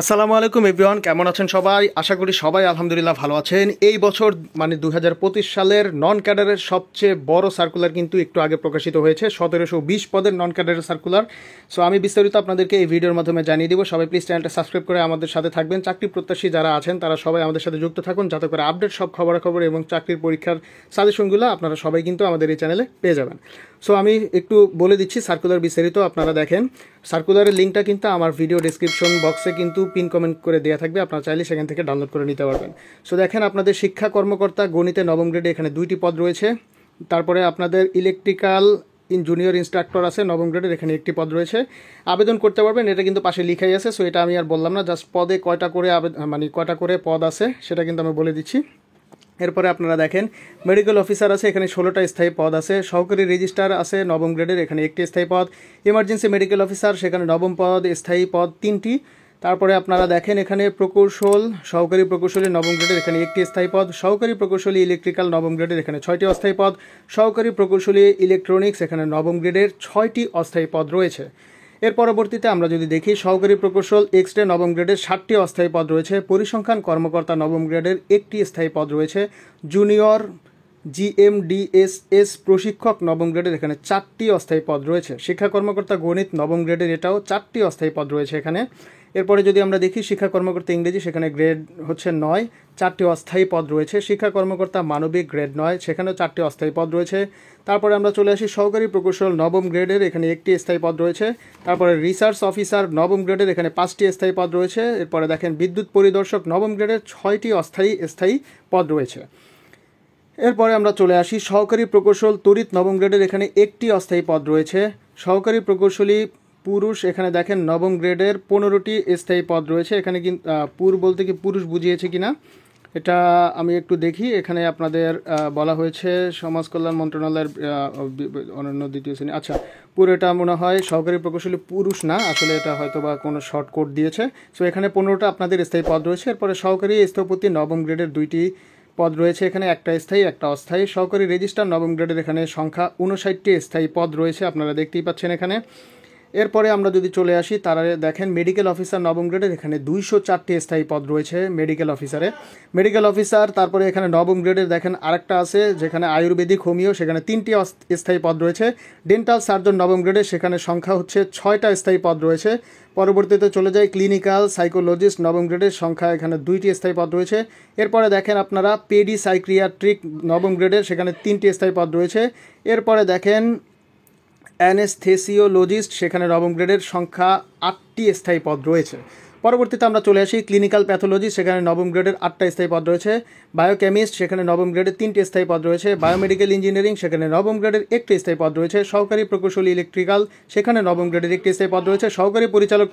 আসসালামু আলাইকুম এভরিওয়ান, কেমন আছেন সবাই? আশা করি সবাই আলহামদুলিল্লাহ ভালো আছেন। এই বছর মানে 2025 সালের নন ক্যাডারের সবচেয়ে বড় সার্কুলার কিন্তু একটু আগে প্রকাশিত হয়েছে, 1720 পদের নন ক্যাডারের সার্কুলার। সো আমি বিস্তারিত আপনাদেরকে এই ভিডিওর মাধ্যমে জানিয়ে দিব। সবাই প্লিজ চ্যানেলটা সাবস্ক্রাইব করে আমাদের সাথে থাকবেন। চাকরি প্রত্যাশী যারা আছেন তারা সবাই আমাদের সাথে যুক্ত থাকুন, যাতে করে আপডেট সব খবরাখবর এবং চাকরির পরীক্ষার সাজেশনগুলো আপনারা সবাই কিন্তু আমাদের এই চ্যানেলে পেয়ে যাবেন। সো আমি একটু বলে দিচ্ছি সার্কুলার বিস্তারিত। আপনারা দেখেন, সার্কুলারের লিঙ্কটা কিন্তু আমার ভিডিও ডেসক্রিপশন বক্সে কিন্তু পিন কমেন্ট করে দেওয়া থাকবে, আপনারা চাইলে সেখান থেকে ডাউনলোড করে নিতে পারবেন। সো দেখেন, আপনাদের শিক্ষা কর্মকর্তা গণিতে নবম গ্রেডে এখানে 2টি পদ রয়েছে। তারপরে আপনাদের ইলেকট্রিক্যাল জুনিয়র ইনস্ট্রাক্টর আছে নবম গ্রেডের, এখানে 1টি পদ রয়েছে। আবেদন করতে পারবেন, এটা কিন্তু পাশে লিখাই আছে। সো এটা আমি আর বললাম না, জাস্ট পদে কয়টা করে পদ আছে সেটা কিন্তু আমি বলে দিচ্ছি। এরপরে আপনারা দেখেন, মেডিকেল অফিসার আছে, এখানে 16টা স্থায়ী পদ আছে। সহকারী রেজিস্ট্রার আছে নবম গ্রেডের, এখানে 1টি স্থায়ী পদ। এমার্জেন্সি মেডিকেল অফিসার, সেখানে নবম পদ, স্থায়ী পদ 3টি। তারপরে আপনারা দেখেন এখানে প্রকৌশল, সহকারী প্রকৌশলী নবম গ্রেডের, এখানে 1টি স্থায়ী পদ। সহকারী প্রকৌশলী ইলেকট্রিক্যাল নবম গ্রেডের, এখানে 6টি অস্থায়ী পদ। সহকারী প্রকৌশলী ইলেকট্রনিক্স, এখানে নবম গ্রেডের 6টি অস্থায়ী পদ রয়েছে। এর পরবর্তীতে আমরা যদি দেখি, সহকারী প্রকৌশল এক্স রে নবম গ্রেডের 7টি অস্থায়ী পদ রয়েছে। পরিসংখ্যান কর্মকর্তা নবম গ্রেডের 1টি স্থায়ী পদ রয়েছে। জুনিয়র জিএমডিএসএস প্রশিক্ষক নবম গ্রেডের, এখানে 4টি অস্থায়ী পদ রয়েছে। শিক্ষা কর্মকর্তা গণিত নবম গ্রেডের, এটাও 4টি অস্থায়ী পদ রয়েছে এখানে। এরপরে যদি আমরা দেখি শিক্ষা কর্মকর্তা ইংরেজি, সেখানে গ্রেড হচ্ছে 9, 4টি অস্থায়ী পদ রয়েছে। শিক্ষা কর্মকর্তা মানবিক গ্রেড 9, সেখানেও 4টি অস্থায়ী পদ রয়েছে। তারপরে আমরা চলে আসি সহকারী প্রকৌশল নবম গ্রেডের, এখানে 1টি স্থায়ী পদ রয়েছে। তারপরে রিসার্চ অফিসার নবম গ্রেডের, এখানে 5টি স্থায়ী পদ রয়েছে। এরপরে দেখেন বিদ্যুৎ পরিদর্শক নবম গ্রেডের 6টি স্থায়ী পদ রয়েছে। এরপরে আমরা চলে আসি সহকারী প্রকৌশল তড়িৎ নবম গ্রেডের, এখানে 1টি অস্থায়ী পদ রয়েছে। সহকারী প্রকৌশলী পুরুষ, এখানে দেখেন নবম গ্রেডের 15টি স্থায়ী পদ রয়েছে। এখানে কিন্তু বলতে কি পুরুষ বুঝিয়েছে কিনা এটা আমি একটু দেখি। এখানে আপনাদের বলা হয়েছে সমাজ কল্যাণ মন্ত্রণালয়ের অনন্য দ্বিতীয় শ্রেণী। আচ্ছা, পুরোটা মনে হয় সহকারী প্রকৌশলী পুরুষ না, আসলে এটা হয়তো বা কোনো শর্ট কোড দিয়েছে। সো এখানে 15টা আপনাদের স্থায়ী পদ রয়েছে। এরপরে সহকারী স্থপতি নবম গ্রেডের 2টি পদ রয়েছে, এখানে 1টা স্থায়ী, 1টা অস্থায়ী। সহকারী রেজিস্ট্রার নবম গ্রেডের, এখানে সংখ্যা 59টি স্থায়ী পদ রয়েছে, আপনারা দেখতেই পাচ্ছেন এখানে। এরপরে আমরা যদি চলে আসি, তারা দেখেন মেডিকেল অফিসার নবম গ্রেডের, এখানে 204টি স্থায়ী পদ রয়েছে মেডিকেল অফিসার। তারপরে এখানে নবম গ্রেডের দেখেন আরেকটা আছে, যেখানে আয়ুর্বেদিক হোমিও, সেখানে 3টি স্থায়ী পদ রয়েছে। ডেন্টাল সার্জন নবম গ্রেডের, সেখানে সংখ্যা হচ্ছে 6টা স্থায়ী পদ রয়েছে। পরবর্তীতে চলে যায় ক্লিনিক্যাল সাইকোলজিস্ট নবম গ্রেডের, সংখ্যা এখানে 2টি স্থায়ী পদ রয়েছে। এরপরে দেখেন আপনারা পেডি সাইক্রিয়াট্রিক নবম গ্রেডের, সেখানে 3টি স্থায়ী পদ রয়েছে। এরপরে দেখেন অ্যানেস্থেসিওলজিস্ট, সেখানে নবম গ্রেডের, সংখ্যা 8টি স্থায়ী পদ রয়েছে। পরবর্তীতে আমরা চলে আসি ক্লিনিক্যাল প্যাথোলজি, সেখানে নবম গ্রেডের 8টা স্থায়ী পদ রয়েছে। বায়োকেমিস্ট, সেখানে নবম গ্রেডের 3টি স্থায়ী পদ রয়েছে। বায়োমেডিক্যাল ইঞ্জিনিয়ারিং, সেখানে নবম গ্রেডের 1টি স্থায়ী পদ রয়েছে। সহকারী প্রকৌশলী ইলেকট্রিক্যাল, সেখানে নবম গ্রেডের 1টি স্থায়ী পদ রয়েছে। সহকারী পরিচালক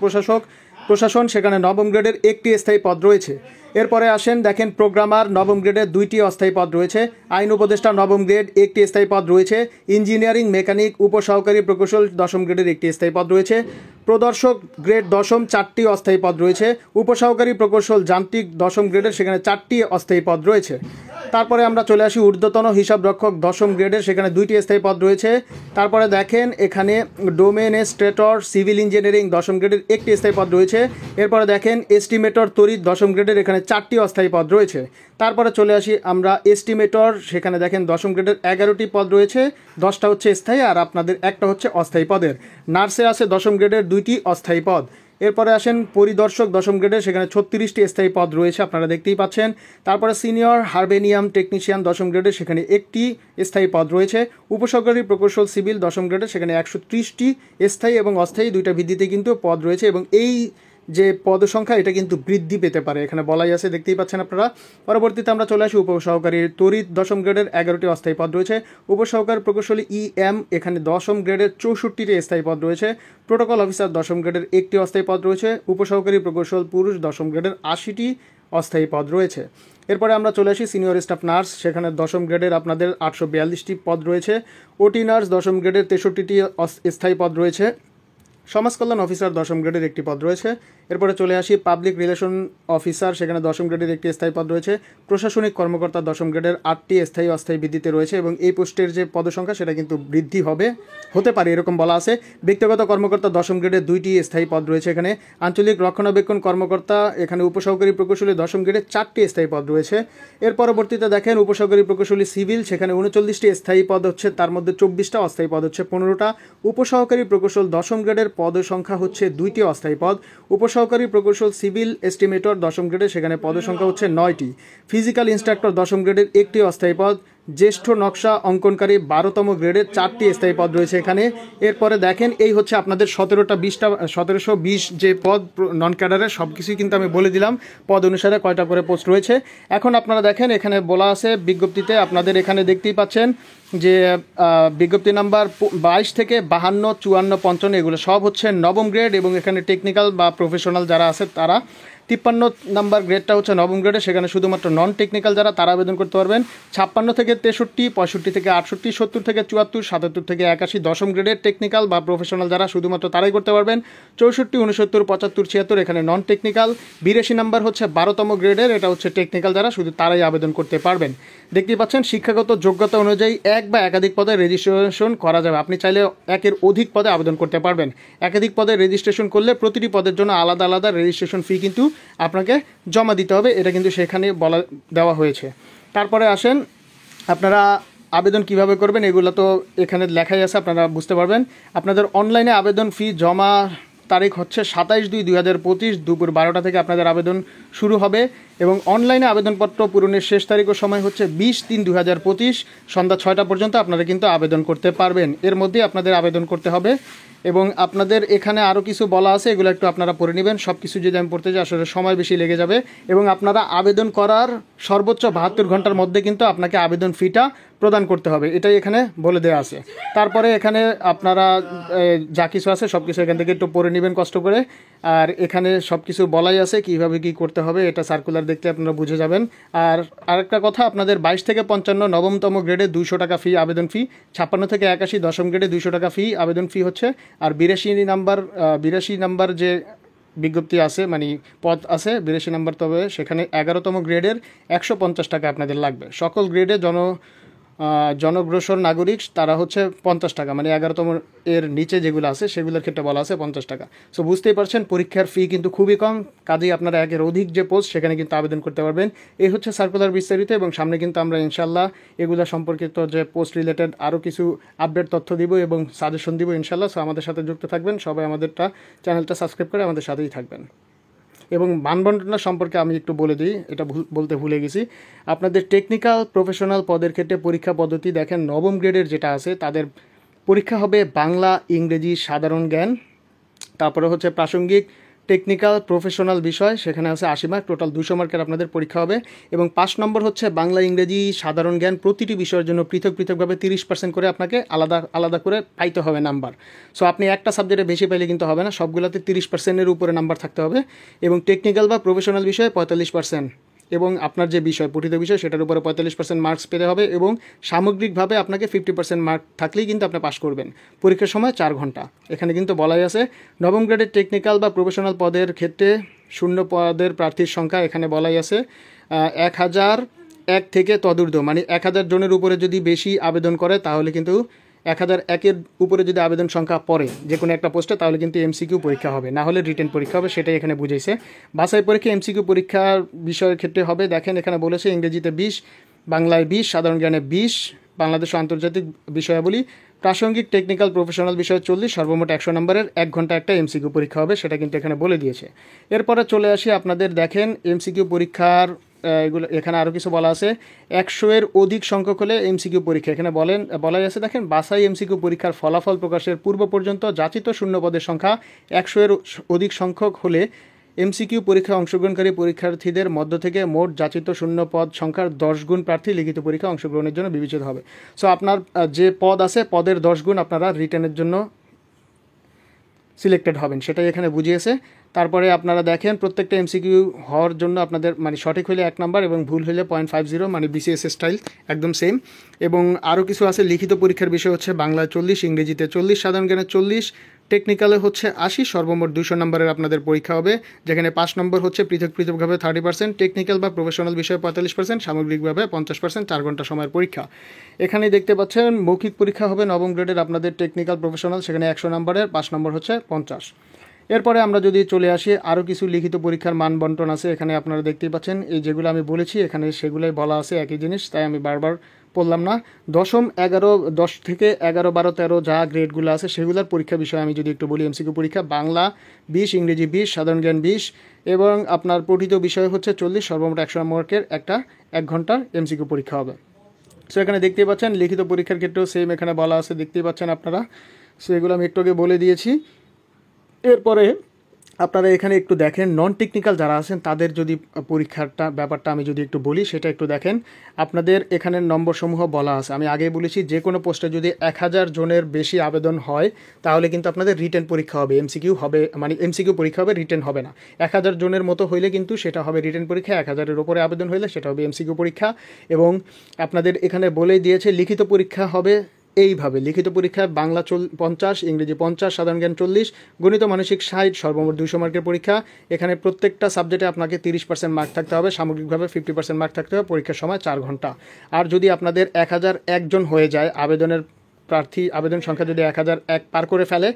প্রশাসন, সেখানে নবম গ্রেডের 1টি স্থায়ী পদ রয়েছে। এরপরে আসেন, দেখেন প্রোগ্রামার নবম গ্রেডের 2টি অস্থায়ী পদ রয়েছে। আইন উপদেষ্টা নবম গ্রেড 1টি স্থায়ী পদ রয়েছে। ইঞ্জিনিয়ারিং মেকানিক উপসহকারী প্রকৌশল দশম গ্রেডের 1টি স্থায়ী পদ রয়েছে। প্রদর্শক গ্রেড দশম 4টি অস্থায়ী পদ রয়েছে। উপসহকারী প্রকৌশল যান্ত্রিক দশম গ্রেডের, সেখানে 4টি অস্থায়ী পদ রয়েছে। তারপরে আমরা চলে আসি ঊর্ধ্বতন হিসাবরক্ষক দশম গ্রেডের, সেখানে 2টি স্থায়ী পদ রয়েছে। তারপরে দেখেন এখানে ডোমেনেস্ট্রেটর সিভিল ইঞ্জিনিয়ারিং দশম গ্রেডের 1টি স্থায়ী পদ রয়েছে। এরপরে দেখেন এস্টিমেটর তড়িৎ দশম গ্রেডের, এখানে 4টি অস্থায়ী পদ রয়েছে। তারপরে চলে আসি আমরা এস্টিমেটর, সেখানে দেখেন দশম গ্রেডের 11টি পদ রয়েছে, 10টা হচ্ছে স্থায়ী আর আপনাদের একটা হচ্ছে অস্থায়ী পদের। নার্সে আছে দশম গ্রেডের 2টি অস্থায়ী পদ। এরপরে আসেন পরিদর্শক দশম গ্রেডের, সেখানে 36টি স্থায়ী পদ রয়েছে, আপনারা দেখতেই পাচ্ছেন। তারপরে সিনিয়র হারবেনিয়াম টেকনিশিয়ান দশম গ্রেডের, সেখানে 1টি স্থায়ী পদ রয়েছে। উপসহকারী প্রকৌশল সিভিল দশম গ্রেডের, সেখানে 130টি স্থায়ী এবং অস্থায়ী 2টা ভিত্তিতে কিন্তু পদ রয়েছে, এবং এই যে পদ সংখ্যা এটা কিন্তু বৃদ্ধি পেতে পারে, এখানে বলাই আছে, দেখতেই পাচ্ছেন আপনারা। পরবর্তীতে আমরা চলে আসি উপসহকারী তড়িৎ দশম গ্রেডের 11টি অস্থায়ী পদ রয়েছে। উপসহকারী প্রকৌশলী এখানে দশম গ্রেডের 64টি স্থায়ী পদ রয়েছে। প্রোটোকল অফিসার দশম গ্রেডের 1টি অস্থায়ী পদ রয়েছে। উপসহকারী প্রকৌশল পুরুষ দশম গ্রেডের 80টি অস্থায়ী পদ রয়েছে। এরপরে আমরা চলে আসি সিনিয়র স্টাফ নার্স, সেখানে দশম গ্রেডের আপনাদের 842টি পদ রয়েছে। ওটি নার্স দশম গ্রেডের 63টি স্থায়ী পদ রয়েছে। সমাজ কল্যাণ অফিসার 10ম গ্রেডের একটি পদ রয়েছে। এরপরে চলে আসি পাবলিক রিলেশন অফিসার, সেখানে 10ম গ্রেডের একটি স্থায়ী পদ রয়েছে। প্রশাসনিক কর্মকর্তা 10ম গ্রেডের 8টি স্থায়ী অস্থায়ী ভিত্তিতে রয়েছে এবং এই পোস্টের যে পদসংখ্যা সেটা কিন্তু বৃদ্ধি হতে পারে এরকম বলা আছে। ব্যক্তিগত কর্মকর্তা 10ম গ্রেডের 2টি স্থায়ী পদ রয়েছে এখানে। আঞ্চলিক রক্ষণাবেক্ষণ কর্মকর্তা এখানে উপসহকারী প্রকৌশলী 10ম গ্রেডের 4টি স্থায়ী পদ রয়েছে। এর পরবর্তীতে দেখেন উপসহকারী প্রকৌশলী সিভিল, সেখানে 39টি স্থায়ী পদ হচ্ছে, তার মধ্যে 24টা অস্থায়ী পদ হচ্ছে 15টা। উপসহকারী প্রকৌশল 10ম গ্রেডের পদ সংখ্যা হচ্ছে 2টি অস্থায়ী পদ। উপসহকারী প্রকৌশল সিভিল এস্টিমেটর 10ম গ্রেডের, সেখানে পদ সংখ্যা হচ্ছে 9টি। ফিজিক্যাল ইন্সট্রাক্টর 10ম গ্রেডের 1টি অস্থায়ী পদ। জ্যেষ্ঠ নকশা অঙ্কনকারী 12তম গ্রেডের 4টি স্থায়ী পদ রয়েছে এখানে। এরপরে দেখেন এই হচ্ছে আপনাদের 1720 যে পদ নন ক্যাডারের, সব কিছুই কিন্তু আমি বলে দিলাম পদ অনুসারে কয়টা করে পোস্ট রয়েছে। এখন আপনারা দেখেন এখানে বলা আছে বিজ্ঞপ্তিতে, আপনাদের এখানে দেখতেই পাচ্ছেন যে বিজ্ঞপ্তি নাম্বার 22 থেকে 52, 54, 55 এগুলো সব হচ্ছে 9ম গ্রেড এবং এখানে টেকনিক্যাল বা প্রফেশনাল যারা আছে তারা। 53 নাম্বার গ্রেডটা হচ্ছে 9ম গ্রেডে, সেখানে শুধুমাত্র নন টেকনিক্যাল যারা তারা আবেদন করতে পারবেন। 56 থেকে 63, 65 থেকে 68, 70 থেকে 74, 77 থেকে 81 10ম গ্রেডের টেকনিক্যাল বা প্রফেশনাল যারা শুধুমাত্র তারাই করতে পারবেন। 64, 69, 75, 76 এখানে নন টেকনিক্যাল। 82 নাম্বার হচ্ছে 12তম গ্রেডের, এটা হচ্ছে টেকনিক্যাল যারা, শুধু তারাই আবেদন করতে পারবেন। দেখতেই পাচ্ছেন শিক্ষাগত যোগ্যতা অনুযায়ী এক বা একাধিক পদে রেজিস্ট্রেশন করা যাবে। আপনি চাইলে একের অধিক পদে আবেদন করতে পারবেন। একাধিক পদে রেজিস্ট্রেশন করলে প্রতিটি পদের জন্য আলাদা আলাদা রেজিস্ট্রেশন ফি কিন্তু আপনাকে জমা দিতে হবে, এটা কিন্তু সেখানে দেওয়া হয়েছে। তারপরে আসেন আপনারা আবেদন কিভাবে করবেন, এগুলো তো এখানে লেখাই আছে, আপনারা বুঝতে পারবেন। আপনাদের অনলাইনে আবেদন ফি জমা তারিখ হচ্ছে 27/2/2025 দুপুর 12টা থেকে আপনাদের আবেদন শুরু হবে এবং অনলাইনে আবেদনপত্র পূরণের শেষ তারিখ ও সময় হচ্ছে 20/3/2025 সন্ধ্যা 6টা পর্যন্ত আপনারা কিন্তু আবেদন করতে পারবেন। এর মধ্যে আপনাদের আবেদন করতে হবে এবং আপনাদের এখানে আরও কিছু বলা আছে, এগুলো একটু আপনারা পড়ে নেবেন। সব কিছু যদি আমি পড়তে যাই আসলে সময় বেশি লেগে যাবে এবং আপনারা আবেদন করার সর্বোচ্চ 72 ঘন্টার মধ্যে কিন্তু আপনাকে আবেদন ফিটা প্রদান করতে হবে, এটাই এখানে বলে দেওয়া আছে। তারপরে এখানে আপনারা যা কিছু আছে সব কিছু এখান থেকে একটু পড়ে নেবেন কষ্ট করে। আর এখানে সব কিছু বলাই আছে কীভাবে কী করতে হবে, এটা সার্কুলার দেখতে আপনারা বুঝে যাবেন। আর আরেকটা কথা, আপনাদের 22 থেকে 55 9মতম গ্রেডে 200 টাকা ফি আবেদন ফি, 56 থেকে 81 10ম গ্রেডে 200 টাকা ফি আবেদন ফি হচ্ছে। আর 82 নাম্বার যে বিজ্ঞপ্তি আছে মানে পদ আছে 82 নাম্বার, তবে সেখানে 11তম গ্রেডের 150 টাকা আপনাদের লাগবে। সকল গ্রেডে জনগ্রসর নাগরিক তারা হচ্ছে 50 টাকা, মানে 11তম এর নিচে যেগুলো আছে সেগুলোর ক্ষেত্রে বলা আছে 50 টাকা। সো বুঝতেই পারছেন পরীক্ষার ফি কিন্তু খুবই কম, কাজেই আপনারা একের অধিক যে পোস্ট সেখানে কিন্তু আবেদন করতে পারবেন। এই হচ্ছে সার্কুলার বিস্তারিত এবং সামনে কিন্তু আমরা ইনশাল্লাহ এগুলো সম্পর্কিত যে পোস্ট রিলেটেড আরও কিছু আপডেট তথ্য দিব এবং সাজেশন দিব ইনশাল্লাহ। সো আমাদের সাথে যুক্ত থাকবেন সবাই, আমাদেরটা চ্যানেলটা সাবস্ক্রাইব করে আমাদের সাথেই থাকবেন। এবং মানবন্টনা সম্পর্কে আমি একটু বলে দিই, এটা বলতে ভুলে গেছি। আপনাদের টেকনিক্যাল প্রফেশনাল পদের ক্ষেত্রে পরীক্ষা পদ্ধতি দেখেন 9ম গ্রেডের যেটা আছে তাদের পরীক্ষা হবে বাংলা, ইংরেজি, সাধারণ জ্ঞান, তারপরে হচ্ছে প্রাসঙ্গিক টেকনিক্যাল প্রফেশনাল বিষয়, সেখানে আছে 80 মার্ক, টোটাল 200 মার্কের আপনাদের পরীক্ষা হবে। এবং 5 নম্বর হচ্ছে বাংলা, ইংরেজি, সাধারণ জ্ঞান, প্রতিটি বিষয়ের জন্য পৃথকভাবে 30% করে আপনাকে আলাদা করে পাইতে হবে নাম্বার। সো আপনি একটা সাবজেক্টে বেশি পাইলে কিন্তু হবে না, সবগুলোতে 30%-এর উপরে নাম্বার থাকতে হবে। এবং টেকনিক্যাল বা প্রফেশনাল বিষয়ে 45% এবং আপনার যে বিষয় পঠিত বিষয় সেটার উপরে 45% মার্কস পেতে হবে এবং সামগ্রিকভাবে আপনাকে 50% মার্ক থাকলেই কিন্তু আপনি পাস করবেন। পরীক্ষার সময় 4 ঘন্টা। এখানে কিন্তু বলাই আছে 9ম গ্রেডের টেকনিক্যাল বা প্রফেশনাল পদের ক্ষেত্রে শূন্য পদের প্রার্থীর সংখ্যা এখানে বলাই আছে 1001 থেকে তদূর্ধ্ব, মানে 1000 জনের উপরে যদি বেশি আবেদন করে তাহলে কিন্তু 1001-এর উপরে যদি আবেদন সংখ্যা পড়ে যে কোনো একটা পোস্টে তাহলে কিন্তু এমসিকিউ পরীক্ষা হবে, না হলে রিটেন পরীক্ষা হবে, সেটাই এখানে বুঝাইছে। বাছাই পরীক্ষা এমসিকিউ পরীক্ষার বিষয়ের ক্ষেত্রে হবে, দেখেন এখানে বলেছে ইংরেজিতে 20, বাংলায় 20, সাধারণ জ্ঞানে 20, বাংলাদেশ ও আন্তর্জাতিক বিষয়াবলী, প্রাসঙ্গিক টেকনিক্যাল প্রফেশনাল বিষয়ে 40, সর্বমোট 100 নম্বরের 1 ঘন্টা একটা এমসিকিউ পরীক্ষা হবে, সেটা কিন্তু এখানে বলে দিয়েছে। এরপরে চলে আসি আপনাদের দেখেন এমসিকিউ পরীক্ষার এগুলো এখানে আরও কিছু বলা আছে। 100-এর অধিক সংখ্যক হলে এমসিকিউ পরীক্ষা, এখানে বলাই আছে দেখেন বাছাই এমসিকিউ পরীক্ষার ফলাফল প্রকাশের পূর্ব পর্যন্ত যাচিত শূন্য পদের সংখ্যা 100-এর অধিক সংখ্যক হলে এমসিকিউ পরীক্ষায় অংশগ্রহণকারী পরীক্ষার্থীদের মধ্য থেকে মোট যাচিত শূন্য পদ সংখ্যার 10 গুণ প্রার্থী লিখিত পরীক্ষায় অংশগ্রহণের জন্য বিবেচিত হবে। সো আপনার যে পদ আছে পদের 10 গুণ আপনারা রিটেনের জন্য সিলেক্টেড হবেন, সেটাই এখানে বুঝিয়েছে। তারপরে আপনারা দেখেন প্রত্যেকটা এমসিকিউ হওয়ার জন্য আপনাদের মানে সঠিক হলে 1 নাম্বার এবং ভুল হলে 0.50, মানে বিসিএস স্টাইল একদম সেম। এবং আরও কিছু আছে লিখিত পরীক্ষার বিষয় হচ্ছে বাংলায় 40, ইংরেজিতে 40, সাধারণ জ্ঞানে 40, টেকনিক্যালে হচ্ছে 80, সর্বমোট 200 নম্বরের আপনাদের পরীক্ষা হবে, যেখানে 5 নম্বর হচ্ছে পৃথকভাবে 30%, টেকনিক্যাল বা প্রফেশনাল বিষয়ে 45%, সামগ্রিকভাবে 50%, 4 ঘন্টা সময়ের পরীক্ষা। এখানে দেখতে পাচ্ছেন মৌখিক পরীক্ষা হবে নবম গ্রেডের আপনাদের টেকনিক্যাল প্রফেশনাল, সেখানে 100 নম্বরের, 5 নম্বর হচ্ছে 50। এরপরে আমরা যদি চলে আসি, আরও কিছু লিখিত পরীক্ষার মান বন্টন আছে এখানে, আপনারা দেখতেই পাচ্ছেন এই যেগুলো আমি বলেছি এখানে সেগুলোই বলা আছে একই জিনিস, তাই আমি বারবার বললাম না। 10 থেকে 11, 12, 13 যা গ্রেডগুলো আছে সেগুলোর পরীক্ষা বিষয়ে আমি যদি একটু বলি, এমসিকিউ পরীক্ষা বাংলা 20, ইংরেজি 20, সাধারণ জ্ঞান 20 এবং আপনার পঠিত বিষয় হচ্ছে 40, সর্বমোট 100 মার্কের একটা 1 ঘন্টার এমসিকিউ পরীক্ষা হবে। সো এখানে দেখতেই পাচ্ছেন লিখিত পরীক্ষার ক্ষেত্রেও সেম এখানে বলা আছে, দেখতেই পাচ্ছেন আপনারা। সো এগুলো আমি একটু আগে বলে দিয়েছি। এরপরে আপনারা এখানে একটু দেখেন নন টেকনিক্যাল যারা আছেন তাদের যদি পরীক্ষারটা ব্যাপারটা আমি যদি একটু বলি, সেটা একটু দেখেন। আপনাদের এখানে নম্বরসমূহ বলা আছে, আমি আগেই বলেছি যে কোনো পোস্টে যদি 1000 জনের বেশি আবেদন হয় তাহলে কিন্তু আপনাদের রিটেন পরীক্ষা হবে, এমসিকিউ হবে, মানে এমসিকিউ পরীক্ষা হবে, রিটেন হবে না। 1000 জনের মতো হইলে কিন্তু সেটা হবে রিটেন পরীক্ষা, 1000-এর উপরে আবেদন হইলে সেটা হবে এমসিকিউ পরীক্ষা। এবং আপনাদের এখানে বলেই দিয়েছে লিখিত পরীক্ষা হবে এইভাবে, লিখিত পরীক্ষায় বাংলা 50, ইংরেজি 50, সাধারণ জ্ঞান 40, গণিত মানসিক 60, সর্বমোট 200 মার্কের পরীক্ষা। এখানে প্রত্যেকটা সাবজেক্টে আপনাকে 30% মার্ক থাকতে হবে, সামগ্রিকভাবে 50% মার্ক থাকতে হবে, পরীক্ষার সময় 4 ঘন্টা। আর যদি আপনাদের 1001 জন হয়ে যায়, আবেদনের প্রার্থী আবেদন সংখ্যা যদি 1001 পার করে ফেলে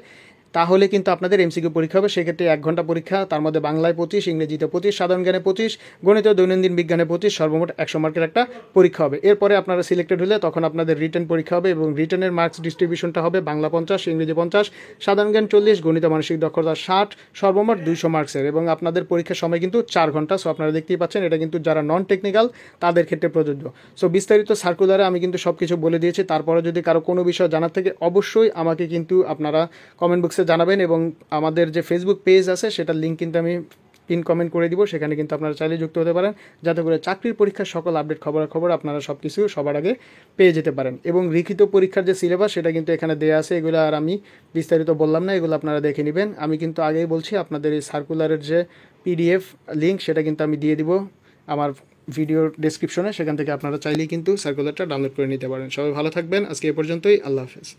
তাহলে কিন্তু আপনাদের এমসিকিউ পরীক্ষা হবে, সেক্ষেত্রে 1 ঘন্টা পরীক্ষা, তার মধ্যে বাংলায় 25, ইংরেজিতে 25, সাধারণ জ্ঞানে 25, গণিত দৈনন্দিন বিজ্ঞানে 25, সর্বমোট 100 মার্কের একটা পরীক্ষা হবে। এরপরে আপনারা সিলেক্টেড হলে তখন আপনাদের রিটেন পরীক্ষা হবে এবং রিটেনের মার্কস ডিস্ট্রিবিউশনটা হবে বাংলা 50, ইংরেজি 50, সাধারণ জ্ঞান 40, গণিত মানসিক দক্ষতা 60, সর্বমোট 200 মার্কসের। এবং আপনাদের পরীক্ষার সময় কিন্তু 4 ঘন্টা। সো আপনারা দেখতেই পাচ্ছেন এটা কিন্তু যারা নন টেকনিক্যাল তাদের ক্ষেত্রে প্রযোজ্য। সো বিস্তারিত সার্কুলারে আমি কিন্তু সব কিছু বলে দিয়েছি। তারপরে যদি কারো কোনো বিষয় জানার থেকে অবশ্যই আমাকে কিন্তু আপনারা কমেন্ট বক্সে জানাবেন এবং আমাদের যে ফেসবুক পেজ আছে সেটার লিঙ্ক কিন্তু আমি পিন কমেন্ট করে দিব, সেখানে কিন্তু আপনারা চাইলে যুক্ত হতে পারেন, যাতে করে চাকরির পরীক্ষার সকল আপডেট খবর আপনারা সব কিছু সবার আগে পেয়ে যেতে পারেন। এবং লিখিত পরীক্ষার যে সিলেবাস সেটা কিন্তু এখানে দেওয়া আছে, এগুলো আর আমি বিস্তারিত বললাম না, এগুলো আপনারা দেখে নেবেন। আমি কিন্তু আগেই বলছি আপনাদের এই সার্কুলারের যে পিডিএফ লিঙ্ক সেটা কিন্তু আমি দিয়ে দিব আমার ভিডিওর ডেসক্রিপশনে, সেখান থেকে আপনারা চাইলেই কিন্তু সার্কুলারটা ডাউনলোড করে নিতে পারেন। সবাই ভালো থাকবেন, আজকে এ পর্যন্তই, আল্লাহ হাফেজ।